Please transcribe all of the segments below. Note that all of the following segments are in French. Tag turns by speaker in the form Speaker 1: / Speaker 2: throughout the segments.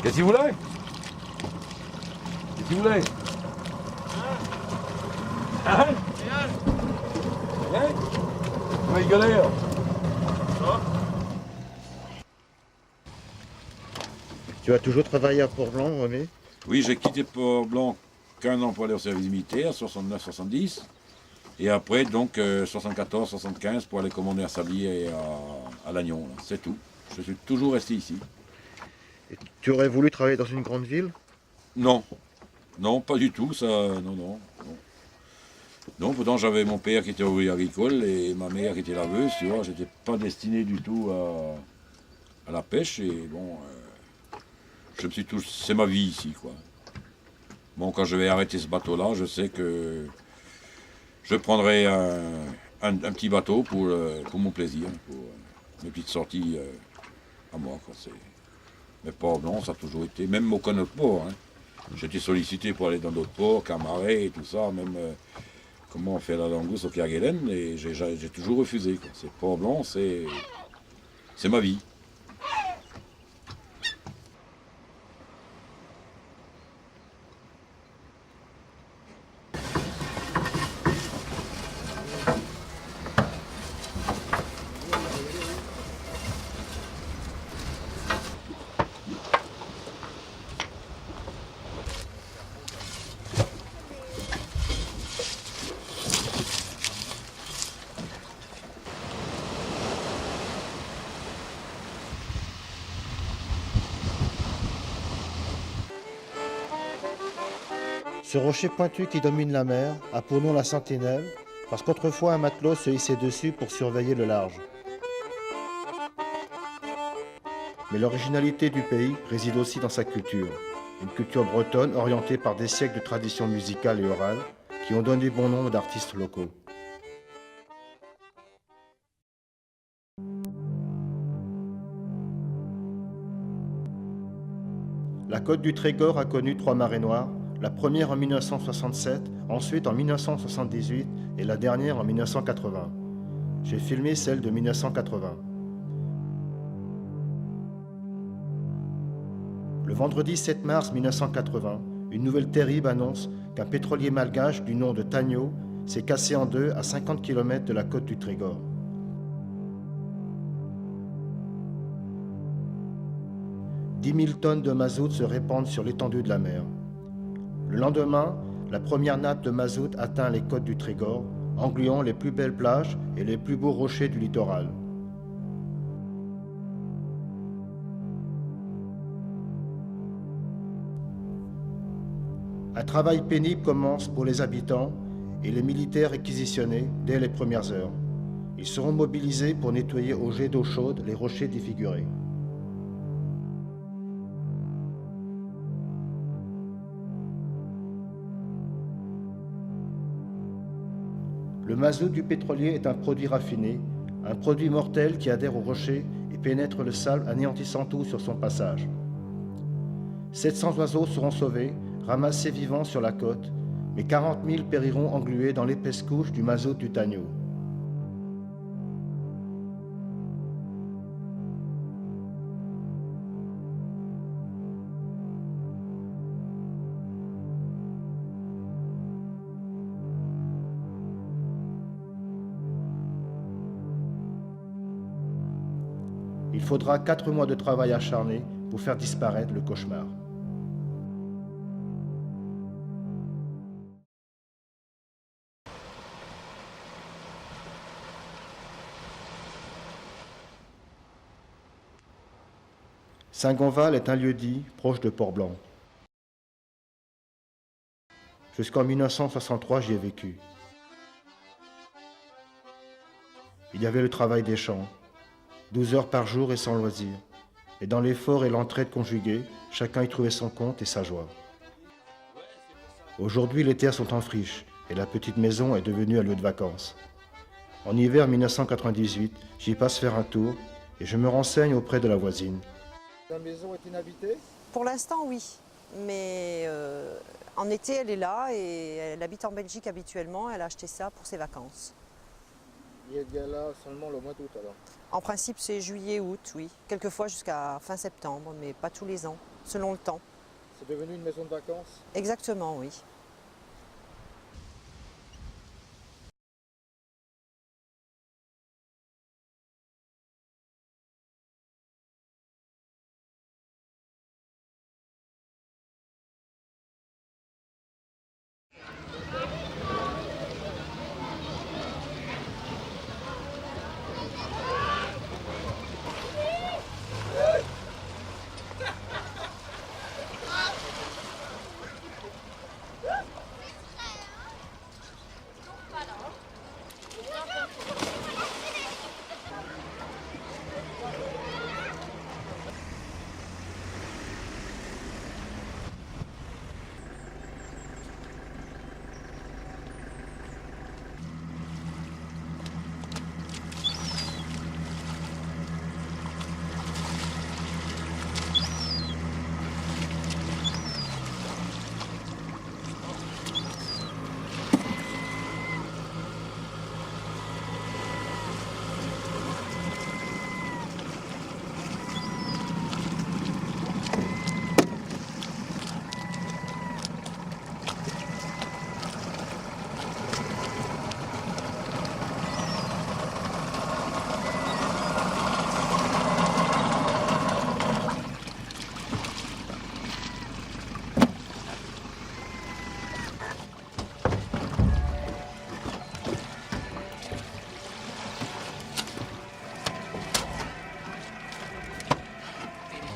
Speaker 1: Qu'est-ce que vous voulez? Qu'est-ce que vous voulez? Hein? Rien? Vous rigolez là?
Speaker 2: Tu as toujours travaillé à Port-Blanc, René?
Speaker 1: Oui, j'ai quitté Port-Blanc qu'un an pour aller au service militaire, 69-70. Et après, donc, 74-75 pour aller commander un sablier à Lannion. C'est tout. Je suis toujours resté ici.
Speaker 2: Et tu aurais voulu travailler dans une grande ville?
Speaker 1: Non. Non, pas du tout, ça. Non, non. Non, non, pourtant j'avais mon père qui était ouvrier agricole et ma mère qui était laveuse, tu vois. J'étais pas destiné du tout à la pêche et bon. Je me suis tout. C'est ma vie ici, quoi. Bon, quand je vais arrêter ce bateau-là, je sais que je prendrai un petit bateau pour mon plaisir, pour mes petites sorties à moi, quoi. Mais Port-Blanc, ça a toujours été, même aucun autre port. Hein. J'étais sollicité pour aller dans d'autres ports, Camaret et tout ça, même comment on fait la langouste au Kerguelen, et j'ai toujours refusé, quoi. C'est Port-Blanc, c'est ma vie.
Speaker 2: Ce rocher pointu qui domine la mer a pour nom la Sentinelle, parce qu'autrefois un matelot se hissait dessus pour surveiller le large. Mais l'originalité du pays réside aussi dans sa culture, une culture bretonne orientée par des siècles de traditions musicales et orales qui ont donné bon nombre d'artistes locaux. La côte du Trégor a connu 3 marées noires, la première en 1967, ensuite en 1978 et la dernière en 1980. J'ai filmé celle de 1980. Le vendredi 7 mars 1980, une nouvelle terrible annonce qu'un pétrolier malgache du nom de Tagno s'est cassé en deux à 50 km de la côte du Trégor. « 10 000 tonnes de mazout se répandent sur l'étendue de la mer. Le lendemain, la première nappe de mazout atteint les côtes du Trégor, engluant les plus belles plages et les plus beaux rochers du littoral. Un travail pénible commence pour les habitants et les militaires réquisitionnés dès les premières heures. Ils seront mobilisés pour nettoyer au jet d'eau chaude les rochers défigurés. Le mazout du pétrolier est un produit raffiné, un produit mortel qui adhère au rocher et pénètre le sable anéantissant tout sur son passage. 700 oiseaux seront sauvés, ramassés vivants sur la côte, mais 40 000 périront englués dans l'épaisse couche du mazout du Tagno. Il faudra 4 mois de travail acharné pour faire disparaître le cauchemar. Saint-Gonval est un lieu-dit proche de Port-Blanc. Jusqu'en 1963, j'y ai vécu. Il y avait le travail des champs, 12 heures par jour et sans loisir. Et dans l'effort et l'entraide conjuguée, chacun y trouvait son compte et sa joie. Aujourd'hui, les terres sont en friche et la petite maison est devenue un lieu de vacances. En hiver 1998, j'y passe faire un tour et je me renseigne auprès de la voisine.
Speaker 3: La maison est inhabitée?
Speaker 4: Pour l'instant, oui. Mais en été, elle est là et elle habite en Belgique habituellement. Elle a acheté ça pour ses vacances.
Speaker 3: Il est bien là seulement le mois d'août alors.
Speaker 4: En principe, c'est juillet-août, oui. Quelquefois jusqu'à fin septembre, mais pas tous les ans, selon le temps.
Speaker 3: C'est devenu une maison de vacances?
Speaker 4: Exactement, oui.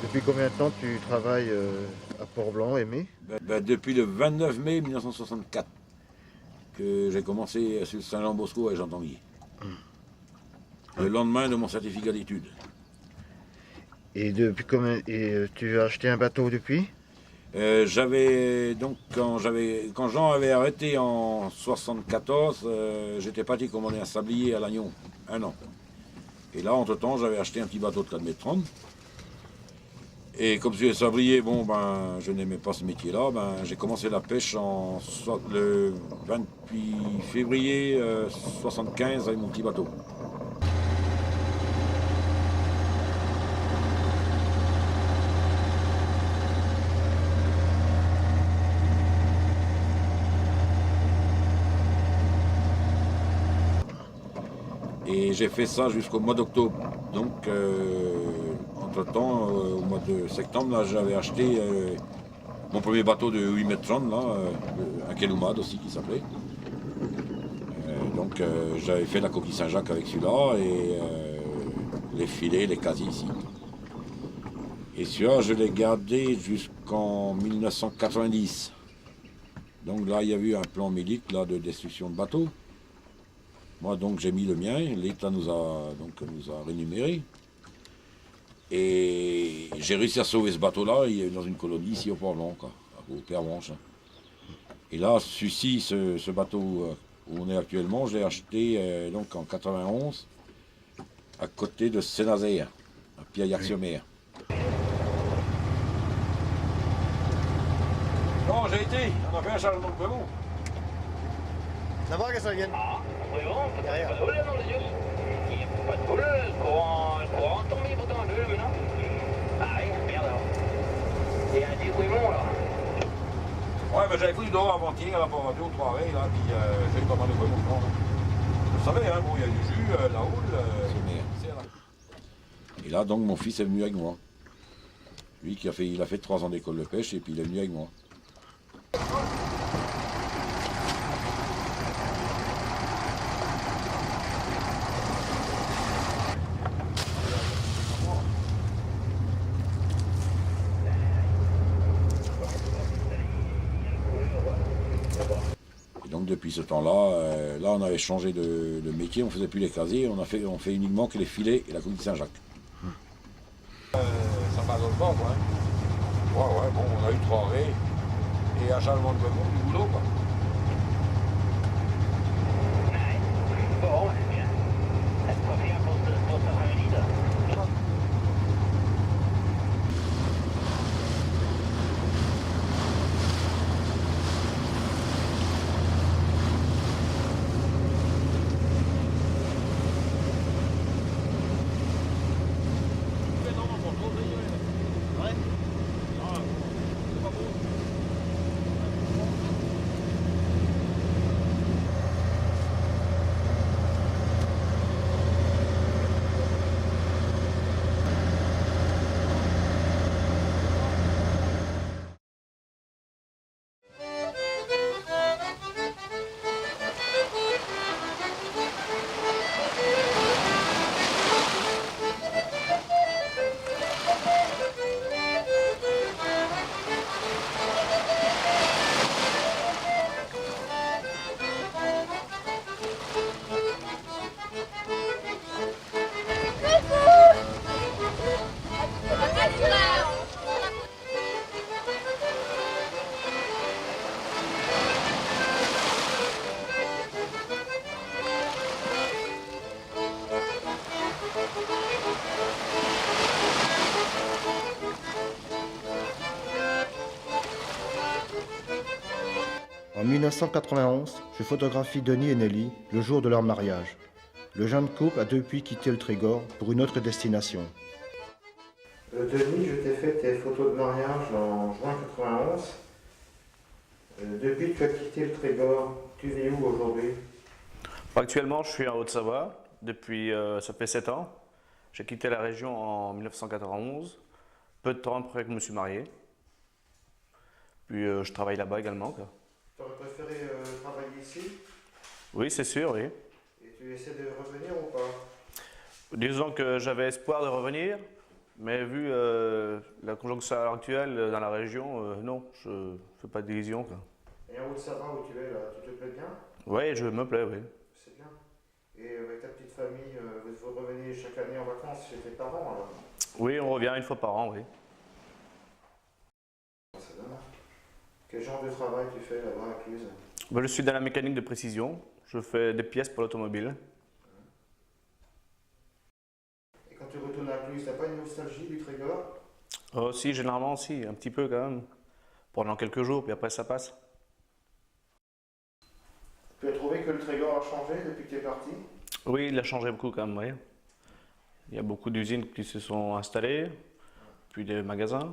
Speaker 2: Depuis combien de temps tu travailles à Port-Blanc, Aimé?
Speaker 1: Depuis le 29 mai 1964 que j'ai commencé sur Saint-Jean-Bosco à Jean-Tanguy. Le lendemain de mon certificat d'études.
Speaker 2: Et tu as acheté un bateau depuis?
Speaker 1: J'avais donc quand Jean avait arrêté en 74, j'étais parti commander un sablier à Lannion, 1 an. Et là, entre-temps, j'avais acheté un petit bateau de 4,30 m. Et comme je suis sablier, je n'aimais pas ce métier-là, j'ai commencé la pêche le 28 février 75 avec mon petit bateau. Et j'ai fait ça jusqu'au mois d'octobre. Donc, entre-temps, au mois de septembre, là, j'avais acheté mon premier bateau de 8 mètres 30, là, un Keloumad aussi qui s'appelait. Donc, j'avais fait la coquille Saint-Jacques avec celui-là et les filets, les casiers ici. Et celui-là, je l'ai gardé jusqu'en 1990. Donc là, il y a eu un plan Mélic là, de destruction de bateaux. Moi, donc, j'ai mis le mien. L'État nous a rémunéré. Et j'ai réussi à sauver ce bateau-là. Il est dans une colonie ici au Port-Blanc, au Pervenche. Et là, celui-ci, ce bateau où on est actuellement, je l'ai acheté donc en 91 à côté de Saint-Nazaire, à Pierre-Sur-Mer. Bon, j'ai été. On a fait un chargement de paiement.
Speaker 3: Ça va que ça vienne?
Speaker 5: Oui, bon, pas de boule, non, Dieu. Il n'y a pas de boule, le courant tombe pourtant un peu maintenant. Ah oui, merde alors. Il y a un débrouillement là.
Speaker 1: Ouais, j'avais pris dehors avant-hier, là, pour 2 ou 3 raies, là, puis j'ai eu pas mal de paiements. Vous savez, hein, bon, il y a du jus, la houle, c'est là. Et là, donc, mon fils est venu avec moi. Lui, il a fait 3 ans d'école de pêche, et puis il est venu avec moi. Donc depuis ce temps-là, là on avait changé de métier, on ne faisait plus les casiers, on fait uniquement que les filets et la coquille Saint-Jacques. Ça pardonne pas quoi. Ouais, bon, on a eu 3 raies des acharnements de du boulot, quoi.
Speaker 5: Ouais. Bon, c'est bien. Ça te confirme pour cet après-midi, là.
Speaker 2: En 1991, je photographie Denis et Nelly le jour de leur mariage. Le jeune couple a depuis quitté le Trégor pour une autre destination. Denis, je t'ai fait tes photos de mariage en juin 91. Depuis que tu as quitté le Trégor, tu vis où aujourd'hui?
Speaker 6: Actuellement, je suis en Haute-Savoie. Depuis, ça fait 7 ans. J'ai quitté la région en 1991, peu de temps après que je me suis marié. Puis je travaille là-bas également, quoi.
Speaker 2: Tu aurais préféré travailler ici?
Speaker 6: Oui, c'est sûr, oui.
Speaker 2: Et tu essaies de revenir ou pas?
Speaker 6: Disons que j'avais espoir de revenir, mais vu la conjoncture actuelle dans la région, non, je ne fais pas d'illusions, quoi.
Speaker 2: Et en Haute-Savoie où tu es là, tu te plais bien?
Speaker 6: Oui, je me plais, oui.
Speaker 2: C'est bien. Et avec ta petite famille, vous revenez chaque année en vacances chez tes parents alors?
Speaker 6: Oui, on revient une fois par an, oui.
Speaker 2: C'est dommage. Quel genre de travail tu fais là-bas à Cluse?
Speaker 6: Ben, je suis dans la mécanique de précision. Je fais des pièces pour l'automobile.
Speaker 2: Et quand tu retournes à Cluse, t'as pas une nostalgie du Trégor?
Speaker 6: Oh, si, généralement, si, un petit peu quand même. Pendant quelques jours, puis après ça passe.
Speaker 2: Tu as trouvé que le Trégor a changé depuis que tu es parti?
Speaker 6: Oui, il a changé beaucoup quand même, oui. Il y a beaucoup d'usines qui se sont installées, puis des magasins.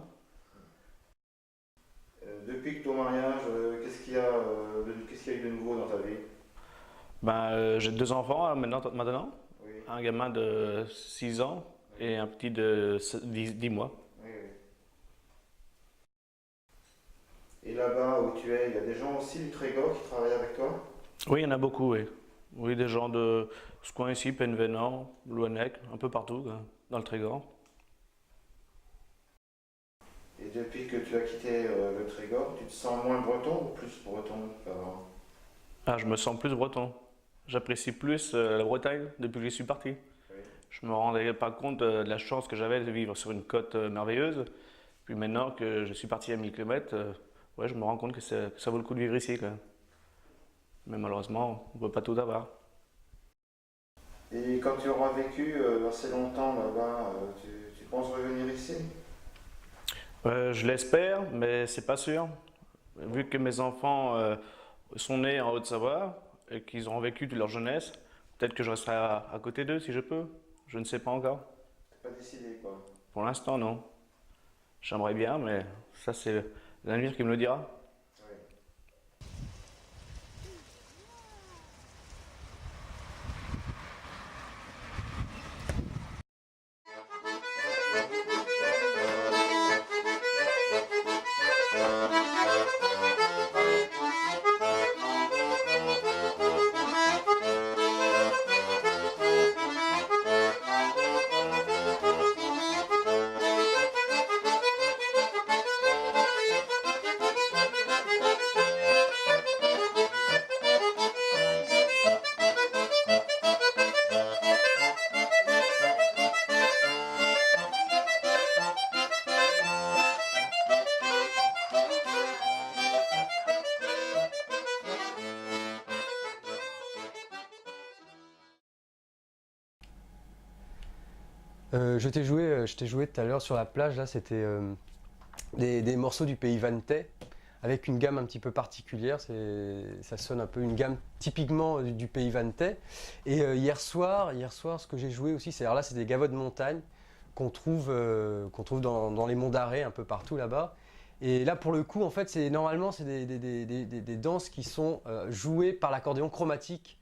Speaker 2: Depuis que ton mariage, qu'est-ce qu'il y a eu de nouveau dans ta vie?
Speaker 6: Ben, j'ai 2 enfants maintenant.
Speaker 2: Oui,
Speaker 6: Un gamin de 6 ans et un petit de 10 mois.
Speaker 2: oui, oui. Et là-bas où tu es, il y a des gens aussi du Trégor qui travaillent avec toi?
Speaker 6: Oui, il y en a beaucoup, oui. Oui, des gens de ce coin ici, Penvenant, Louannec, un peu partout, quoi, dans le Trégor.
Speaker 2: Et depuis que tu as quitté le Trégor, tu te sens moins breton ou plus breton qu'avant?
Speaker 6: Ah, je me sens plus breton. J'apprécie plus la Bretagne depuis que je suis parti.
Speaker 2: Oui.
Speaker 6: Je me rendais pas compte de la chance que j'avais de vivre sur une côte merveilleuse. Puis maintenant que je suis parti à 1000 km, ouais, je me rends compte que ça vaut le coup de vivre ici, quoi. Mais malheureusement, on ne peut pas tout avoir.
Speaker 2: Et quand tu auras vécu assez longtemps là-bas, tu penses revenir ici?
Speaker 6: Je l'espère, mais c'est pas sûr. Vu que mes enfants sont nés en Haute-Savoie et qu'ils ont vécu toute leur jeunesse, peut-être que je resterai à côté d'eux si je peux. Je ne sais pas encore.
Speaker 2: Pas décidé quoi.
Speaker 6: Pour l'instant, non. J'aimerais bien, mais ça, c'est l'avenir qui me le dira.
Speaker 2: Oui.
Speaker 7: Je t'ai joué tout à l'heure sur la plage, là c'était des morceaux du pays vantais avec une gamme un petit peu particulière, ça sonne un peu une gamme typiquement du pays vantais. Et hier soir, ce que j'ai joué aussi, alors là c'est des gavottes de montagne qu'on trouve dans les monts d'Arrée un peu partout là-bas. Et là pour le coup en fait normalement c'est des danses qui sont jouées par l'accordéon chromatique.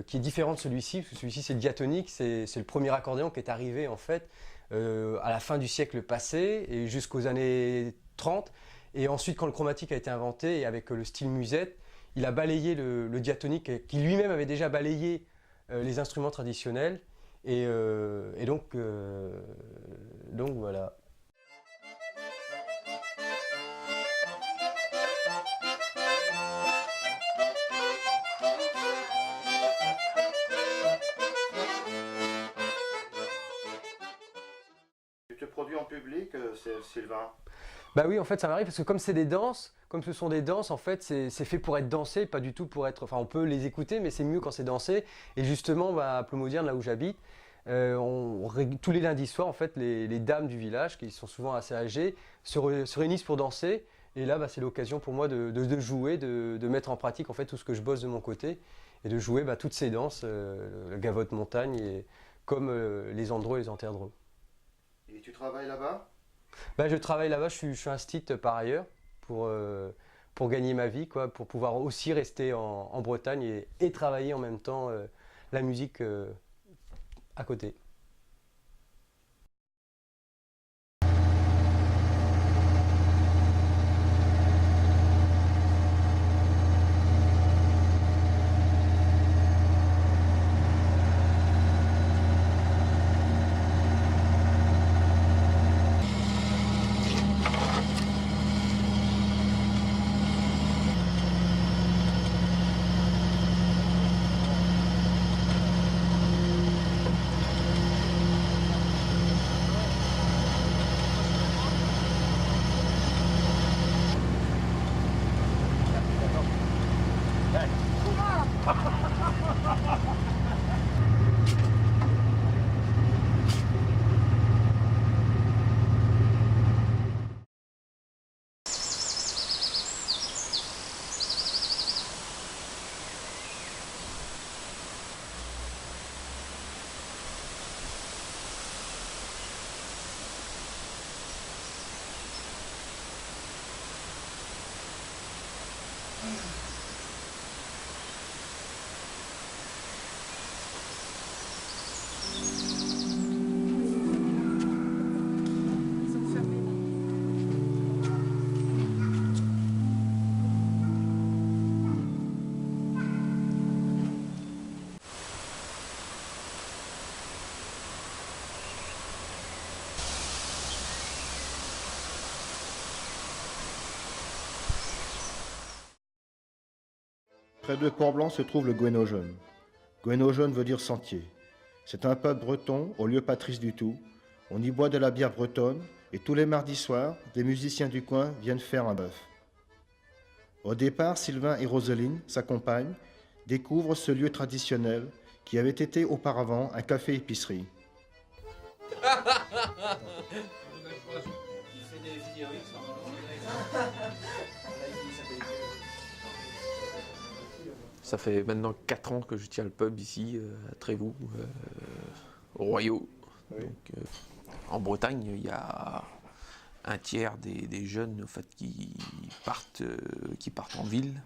Speaker 7: Qui est différent de celui-ci, parce que celui-ci c'est le diatonique, c'est le premier accordéon qui est arrivé en fait à la fin du siècle passé et jusqu'aux années 30. Et ensuite quand le chromatique a été inventé et avec le style musette, il a balayé le diatonique qui lui-même avait déjà balayé les instruments traditionnels. Et donc voilà.
Speaker 2: Tu te produis en public, Sylvain?
Speaker 7: Bah oui, en fait, ça m'arrive parce que comme c'est des danses, comme ce sont des danses, en fait, c'est fait pour être dansé, pas du tout pour être... Enfin, on peut les écouter, mais c'est mieux quand c'est dansé. Et justement, à Plomodierne, là où j'habite, tous les lundis soirs, en fait, les dames du village, qui sont souvent assez âgées, se réunissent pour danser. Et là, c'est l'occasion pour moi de jouer, de mettre en pratique en fait tout ce que je bosse de mon côté et de jouer toutes ces danses, le gavotte montagne, comme les andros et les anterdros.
Speaker 2: Et tu travailles là-bas?
Speaker 7: Je travaille là-bas, je suis instit par ailleurs pour gagner ma vie, quoi, pour pouvoir aussi rester en Bretagne et travailler en même temps la musique à côté.
Speaker 2: Près de Port-Blanc se trouve le Guénojeune. Guénojeune veut dire sentier. C'est un pub breton au lieu Patrice du Tout. On y boit de la bière bretonne et tous les mardis soirs, des musiciens du coin viennent faire un bœuf. Au départ, Sylvain et Roseline, sa compagne, découvrent ce lieu traditionnel qui avait été auparavant un café-épicerie.
Speaker 8: Ça fait maintenant 4 ans que je tiens le pub ici, à Trévoux, au Royaux.
Speaker 2: Oui.
Speaker 8: Donc, en Bretagne, il y a un tiers des jeunes en fait, qui partent en ville.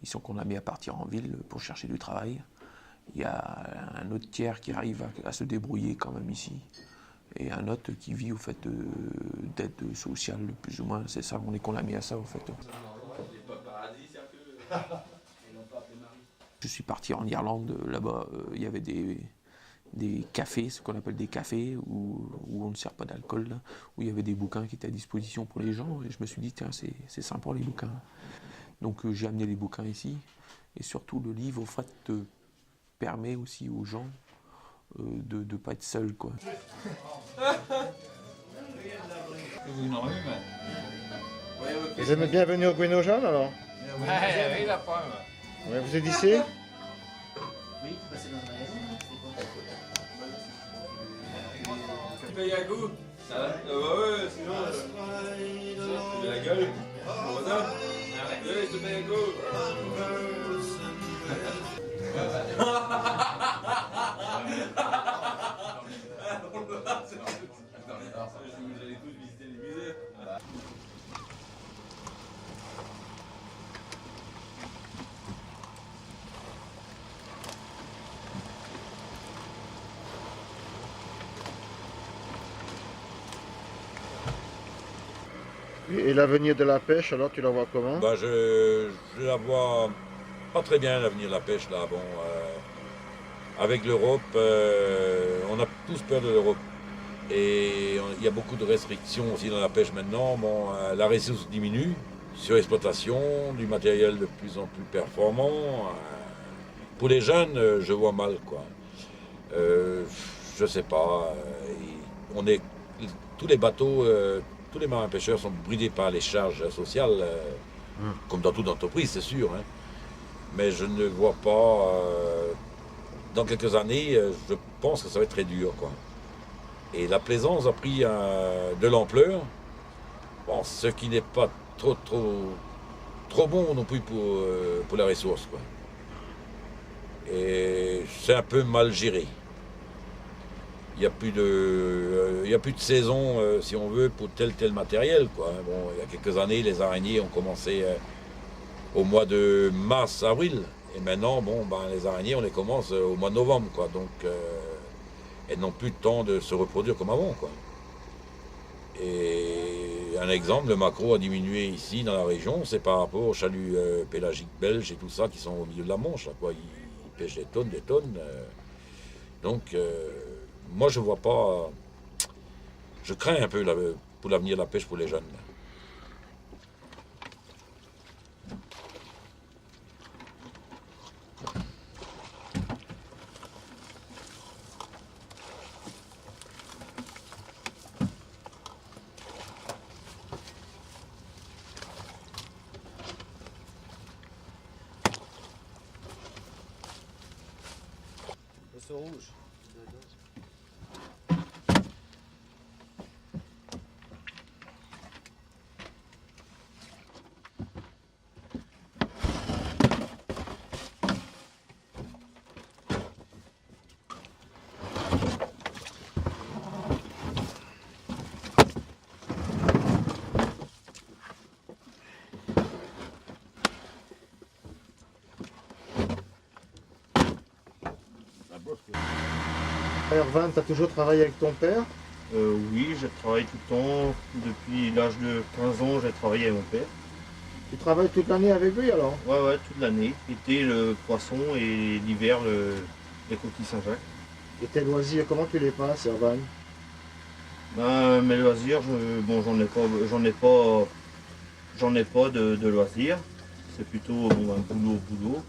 Speaker 8: Ils sont condamnés à partir en ville pour chercher du travail. Il y a un autre tiers qui arrive à se débrouiller quand même ici. Et un autre qui vit au fait d'aide sociale, plus ou moins. C'est ça, on est condamné à ça au fait. Je suis parti en Irlande, là-bas il y avait des cafés, ce qu'on appelle des cafés, où on ne sert pas d'alcool, où il y avait des bouquins qui étaient à disposition pour les gens, et je me suis dit, tiens, c'est sympa les bouquins. Donc j'ai amené les bouquins ici, et surtout le livre, au fait, permet aussi aux gens de ne pas être seuls, quoi.
Speaker 2: Vous aimez bien venir au Guénojeune alors?
Speaker 9: Oui, la pomme.
Speaker 2: Ouais, vous êtes d'ici?
Speaker 9: Oui, c'est dans la maison.
Speaker 1: paye un coup. Ça va? Ouais, sinon, tu fais la gueule. Ouais, je te paye un coup.
Speaker 3: Et l'avenir de la pêche, alors tu la vois comment?
Speaker 1: Bah, je la vois pas très bien, l'avenir de la pêche là. Bon, avec l'Europe, on a tous peur de l'Europe. Et il y a beaucoup de restrictions aussi dans la pêche maintenant. Bon, la ressource diminue, surexploitation, du matériel de plus en plus performant. Pour les jeunes, je vois mal, quoi. Je sais pas. Tous les bateaux, tous les marins pêcheurs sont bridés par les charges sociales, comme dans toute entreprise, c'est sûr. Hein. Mais je ne vois pas. Dans quelques années, je pense que ça va être très dur, quoi. Et la plaisance a pris de l'ampleur, bon, ce qui n'est pas trop bon non plus pour la ressource, quoi. Et c'est un peu mal géré. Il n'y a plus de saison, si on veut, pour tel matériel, quoi. Bon, il y a quelques années, les araignées ont commencé au mois de mars, avril. Et maintenant, bon, ben, les araignées, on les commence au mois de novembre, quoi. Donc, elles n'ont plus le temps de se reproduire comme avant, quoi. Et un exemple, le maquereau a diminué ici, dans la région, c'est par rapport aux chaluts pélagiques belges et tout ça, qui sont au milieu de la Manche, là, quoi. Ils pêchent des tonnes. Donc, moi, je vois pas... Je crains un peu pour l'avenir de la pêche pour les jeunes.
Speaker 3: Le rouge. Erwan, tu as toujours travaillé avec ton père?
Speaker 10: Oui, j'ai travaillé tout le temps. Depuis l'âge de 15 ans, j'ai travaillé avec mon père.
Speaker 3: Tu travailles toute l'année avec lui alors?
Speaker 10: Ouais, toute l'année. L'été, le poisson et l'hiver, les coquilles Saint-Jacques.
Speaker 3: Et tes loisirs, comment tu les passes, Erwan?
Speaker 10: Ben, mes loisirs, j'en ai pas de loisirs. C'est plutôt bon, un boulot.